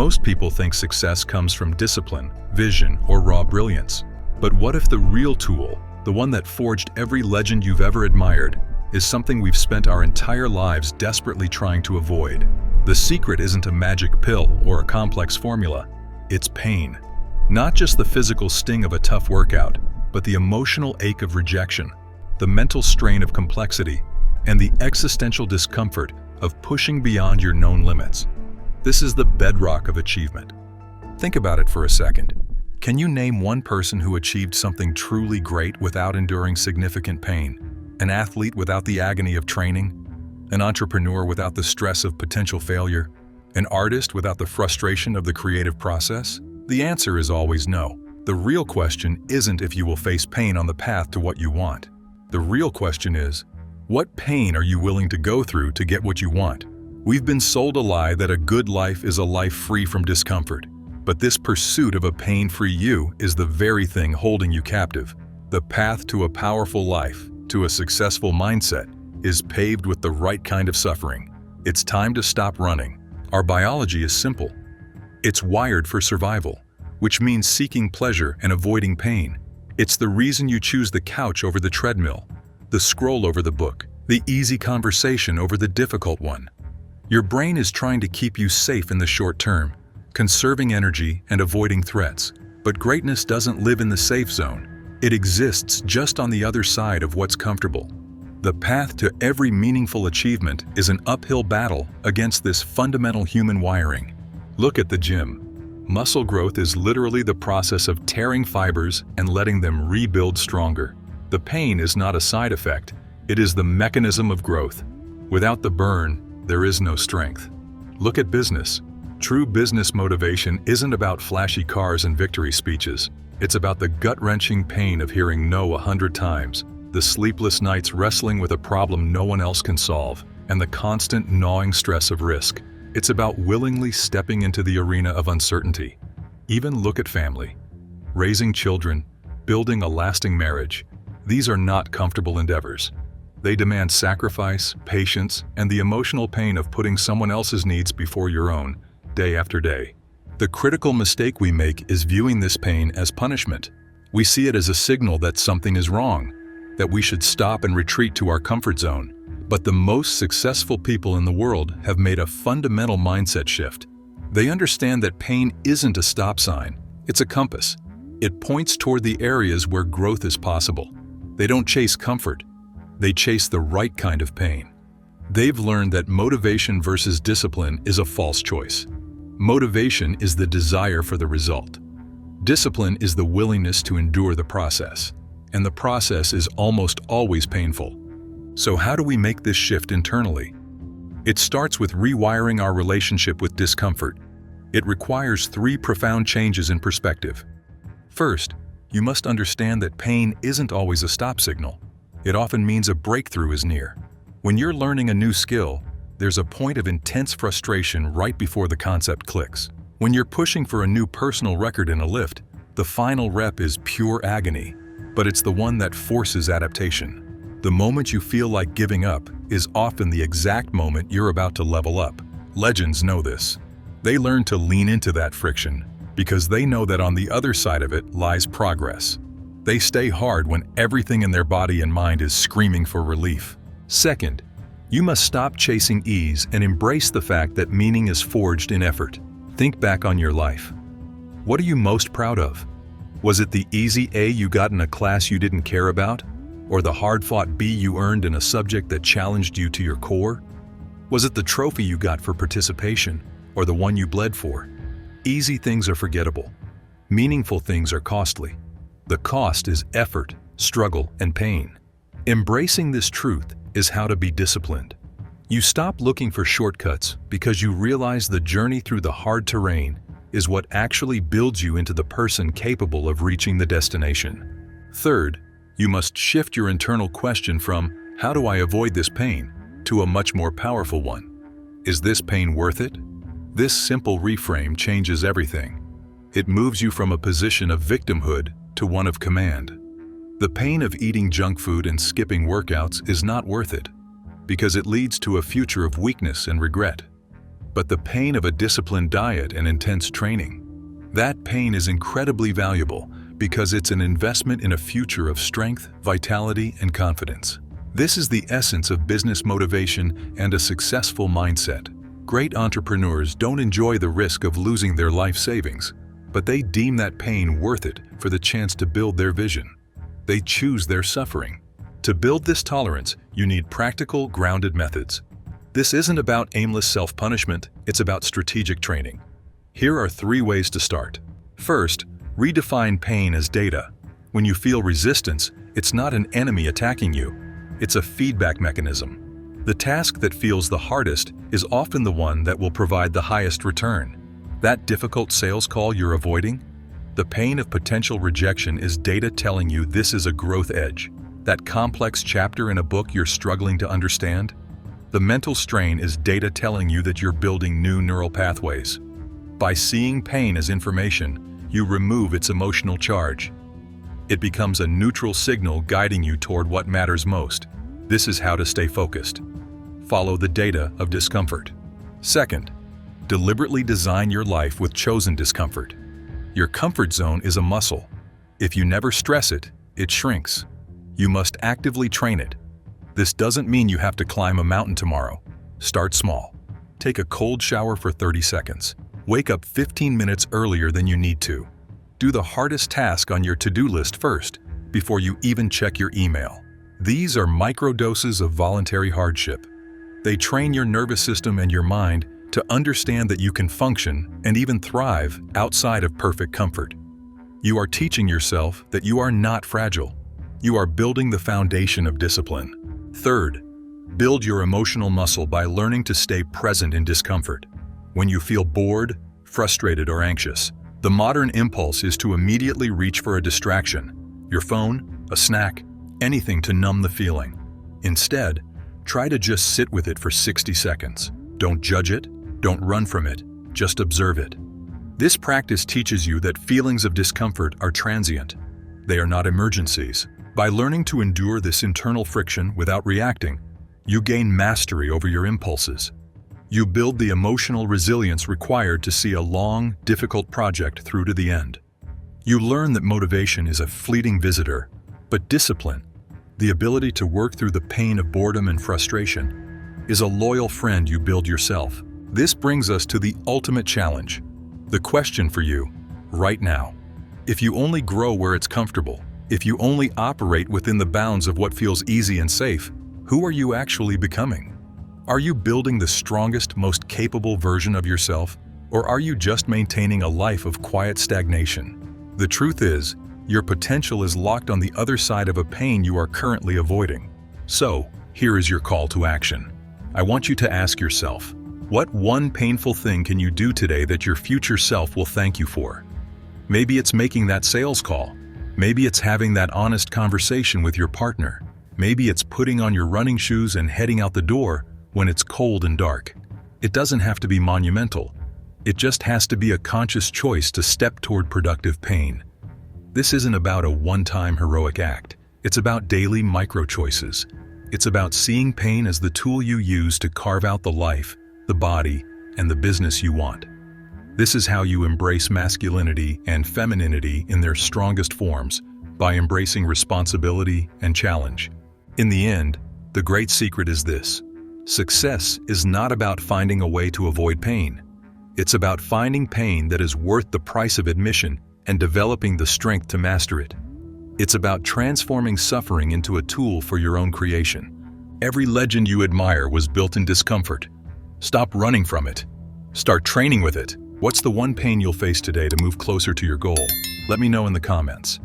Most people think success comes from discipline, vision, or raw brilliance. But what if the real tool, the one that forged every legend you've ever admired, is something we've spent our entire lives desperately trying to avoid? The secret isn't a magic pill or a complex formula. It's pain. Not just the physical sting of a tough workout, but the emotional ache of rejection, the mental strain of complexity, and the existential discomfort of pushing beyond your known limits. This is the bedrock of achievement. Think about it for a second. Can you name one person who achieved something truly great without enduring significant pain? An athlete without the agony of training? An entrepreneur without the stress of potential failure? An artist without the frustration of the creative process? The answer is always no. The real question isn't if you will face pain on the path to what you want. The real question is, what pain are you willing to go through to get what you want? We've been sold a lie that a good life is a life free from discomfort. But this pursuit of a pain-free you is the very thing holding you captive. The path to a powerful life, to a successful mindset, is paved with the right kind of suffering. It's time to stop running. Our biology is simple. It's wired for survival, which means seeking pleasure and avoiding pain. It's the reason you choose the couch over the treadmill, the scroll over the book, the easy conversation over the difficult one. Your brain is trying to keep you safe in the short term, conserving energy and avoiding threats. But greatness doesn't live in the safe zone. It exists just on the other side of what's comfortable. The path to every meaningful achievement is an uphill battle against this fundamental human wiring. Look at the gym. Muscle growth is literally the process of tearing fibers and letting them rebuild stronger. The pain is not a side effect. It is the mechanism of growth. Without the burn, there is no strength. Look at business. True business motivation isn't about flashy cars and victory speeches. It's about the gut-wrenching pain of hearing no 100 times, the sleepless nights wrestling with a problem no one else can solve, and the constant gnawing stress of risk. It's about willingly stepping into the arena of uncertainty. Even look at family. Raising children, building a lasting marriage. These are not comfortable endeavors. They demand sacrifice, patience, and the emotional pain of putting someone else's needs before your own, day after day. The critical mistake we make is viewing this pain as punishment. We see it as a signal that something is wrong, that we should stop and retreat to our comfort zone. But the most successful people in the world have made a fundamental mindset shift. They understand that pain isn't a stop sign, it's a compass. It points toward the areas where growth is possible. They don't chase comfort. They chase the right kind of pain. They've learned that motivation versus discipline is a false choice. Motivation is the desire for the result. Discipline is the willingness to endure the process. And the process is almost always painful. So how do we make this shift internally? It starts with rewiring our relationship with discomfort. It requires 3 profound changes in perspective. First, you must understand that pain isn't always a stop signal. It often means a breakthrough is near. When you're learning a new skill, there's a point of intense frustration right before the concept clicks. When you're pushing for a new personal record in a lift, the final rep is pure agony, but it's the one that forces adaptation. The moment you feel like giving up is often the exact moment you're about to level up. Legends know this. They learn to lean into that friction because they know that on the other side of it lies progress. They stay hard when everything in their body and mind is screaming for relief. Second, you must stop chasing ease and embrace the fact that meaning is forged in effort. Think back on your life. What are you most proud of? Was it the easy A you got in a class you didn't care about? Or the hard-fought B you earned in a subject that challenged you to your core? Was it the trophy you got for participation, or the one you bled for? Easy things are forgettable. Meaningful things are costly. The cost is effort, struggle, and pain. Embracing this truth is how to be disciplined. You stop looking for shortcuts because you realize the journey through the hard terrain is what actually builds you into the person capable of reaching the destination. Third, you must shift your internal question from, "How do I avoid this pain?" to a much more powerful one. Is this pain worth it? This simple reframe changes everything. It moves you from a position of victimhood to one of command. The pain of eating junk food and skipping workouts is not worth it, because it leads to a future of weakness and regret. but the pain of a disciplined diet and intense training. That pain is incredibly valuable because it's an investment in a future of strength, vitality, and confidence. This is the essence of business motivation and a successful mindset. Great entrepreneurs don't enjoy the risk of losing their life savings, but they deem that pain worth it for the chance to build their vision. They choose their suffering. To build this tolerance, you need practical, grounded methods. This isn't about aimless self-punishment, it's about strategic training. Here are 3 ways to start. First, redefine pain as data. When you feel resistance, it's not an enemy attacking you, it's a feedback mechanism. The task that feels the hardest is often the one that will provide the highest return. That difficult sales call you're avoiding? The pain of potential rejection is data telling you this is a growth edge. That complex chapter in a book you're struggling to understand? The mental strain is data telling you that you're building new neural pathways. By seeing pain as information, you remove its emotional charge. It becomes a neutral signal guiding you toward what matters most. This is how to stay focused. Follow the data of discomfort. Second, deliberately design your life with chosen discomfort. Your comfort zone is a muscle. If you never stress it, it shrinks. You must actively train it. This doesn't mean you have to climb a mountain tomorrow. Start small. Take a cold shower for 30 seconds. Wake up 15 minutes earlier than you need to. Do the hardest task on your to-do list first, before you even check your email. These are microdoses of voluntary hardship. They train your nervous system and your mind to understand that you can function and even thrive outside of perfect comfort. You are teaching yourself that you are not fragile. You are building the foundation of discipline. Third, build your emotional muscle by learning to stay present in discomfort. When you feel bored, frustrated, or anxious, the modern impulse is to immediately reach for a distraction, your phone, a snack, anything to numb the feeling. Instead, try to just sit with it for 60 seconds. Don't judge it, don't run from it, just observe it. This practice teaches you that feelings of discomfort are transient. They are not emergencies. By learning to endure this internal friction without reacting, you gain mastery over your impulses. You build the emotional resilience required to see a long, difficult project through to the end. You learn that motivation is a fleeting visitor, but discipline, the ability to work through the pain of boredom and frustration, is a loyal friend you build yourself. This brings us to the ultimate challenge. The question for you, right now. If you only grow where it's comfortable, if you only operate within the bounds of what feels easy and safe, who are you actually becoming? Are you building the strongest, most capable version of yourself, or are you just maintaining a life of quiet stagnation? The truth is, your potential is locked on the other side of a pain you are currently avoiding. So, here is your call to action. I want you to ask yourself, what one painful thing can you do today that your future self will thank you for? Maybe it's making that sales call. Maybe it's having that honest conversation with your partner. Maybe it's putting on your running shoes and heading out the door when it's cold and dark. It doesn't have to be monumental. It just has to be a conscious choice to step toward productive pain. This isn't about a one-time heroic act. It's about daily micro-choices. It's about seeing pain as the tool you use to carve out the life, the body, and the business you want. This is how you embrace masculinity and femininity in their strongest forms, by embracing responsibility and challenge. In the end, the great secret is this: success is not about finding a way to avoid pain. It's about finding pain that is worth the price of admission and developing the strength to master it. It's about transforming suffering into a tool for your own creation. Every legend you admire was built in discomfort. Stop running from it. Start training with it. What's the one pain you'll face today to move closer to your goal? Let me know in the comments.